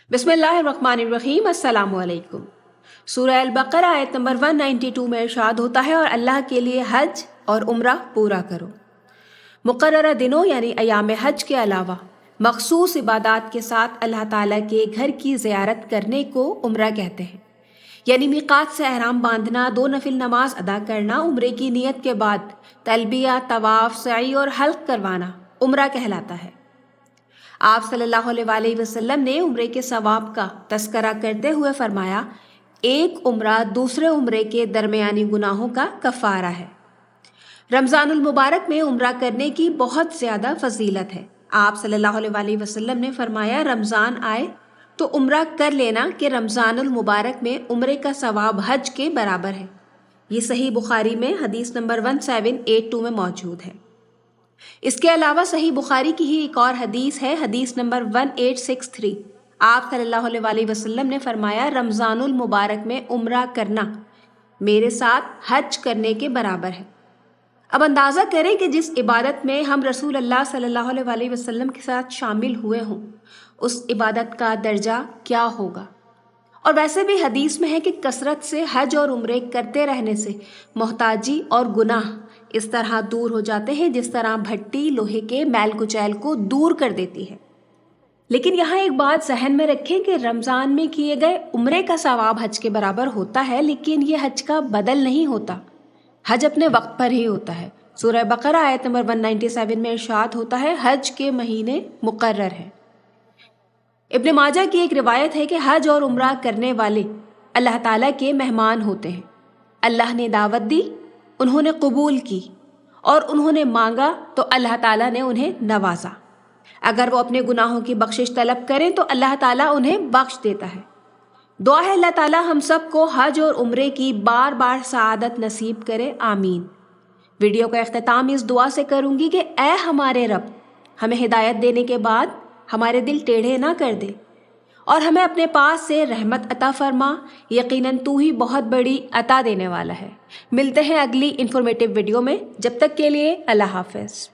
बिस्मिल्लाहिर्रहमानिर्रहीम। अस्सलामु अलैकुम। सूरह अल-बकरा आयत नंबर 192 में इरशाद होता है, और अल्लाह के लिए हज और उम्रा पूरा करो। मुकर्ररा दिनों यानी अयाम हज के अलावा मखसूस इबादात के साथ अल्लाह ताला के घर की ज़ियारत करने को उम्रा कहते हैं। यानी मीक़ात से एहराम बांधना, 2 नफिल नमाज अदा करना, उम्रे की नियत के बाद तलबिया, तवाफ़, सई और हल्क़ करवाना उम्रा कहलाता है। आप सल्लल्लाहु अलैहि वसल्लम ने उम्रे के सवाब का तस्करा करते हुए फरमाया, एक उम्रा दूसरे उम्रे के दरमियानी गुनाहों का कफ़ारा है। रमज़ानुल मुबारक में उम्रा करने की बहुत ज़्यादा फजीलत है। आप सल्लल्लाहु अलैहि वसल्लम ने फरमाया, रमज़ान आए तो उम्रा कर लेना कि रमज़ानुल मुबारक में उम्रे का सवाब हज के बराबर है। ये सही बुखारी में हदीस नंबर 1782 में मौजूद है। इसके अलावा सही बुखारी की ही एक और हदीस है, हदीस नंबर 1863। आप सल्लल्लाहु अलैहि वसल्लम ने फरमाया, रमज़ानुल मुबारक में उम्रा करना मेरे साथ हज करने के बराबर है। अब अंदाज़ा करें कि जिस इबादत में हम रसूल अल्लाह सल्लल्लाहु अलैहि वसल्लम के साथ शामिल हुए हों, उस इबादत का दर्जा क्या होगा। और वैसे भी हदीस में है कि कसरत से हज और उम्रे करते रहने से मोहताजी और गुनाह इस तरह दूर हो जाते हैं जिस तरह भट्टी लोहे के मैल कुचैल को दूर कर देती है। लेकिन यहाँ एक बात जहन में रखें कि रमज़ान में किए गए उम्रे का सवाब हज के बराबर होता है, लेकिन ये हज का बदल नहीं होता। हज अपने वक्त पर ही होता है। सूरह बकरा आयत नंबर 197 में इरशाद होता है, हज के महीने मुकर्रर हैं। इब्न माजा की एक रिवायत है कि हज और उम्रा करने वाले अल्लाह ताला के मेहमान होते हैं। अल्लाह ने दावत दी, उन्होंने कबूल की, और उन्होंने मांगा तो अल्लाह ताला ने उन्हें नवाजा। अगर वो अपने गुनाहों की बख्शिश तलब करें तो अल्लाह ताला उन्हें बख्श देता है। दुआ है अल्लाह ताला हम सबको हज और उम्रे की बार बार सआदत नसीब करे, आमीन। वीडियो का इख्तिताम इस दुआ से करूंगी कि ऐ हमारे रब, हमें हिदायत देने के बाद हमारे दिल टेढ़े ना कर दे और हमें अपने पास से रहमत अता फरमा। यकीनन तू ही बहुत बड़ी अता देने वाला है। मिलते हैं अगली इंफॉर्मेटिव वीडियो में। जब तक के लिए अल्लाह हाफ़िज़।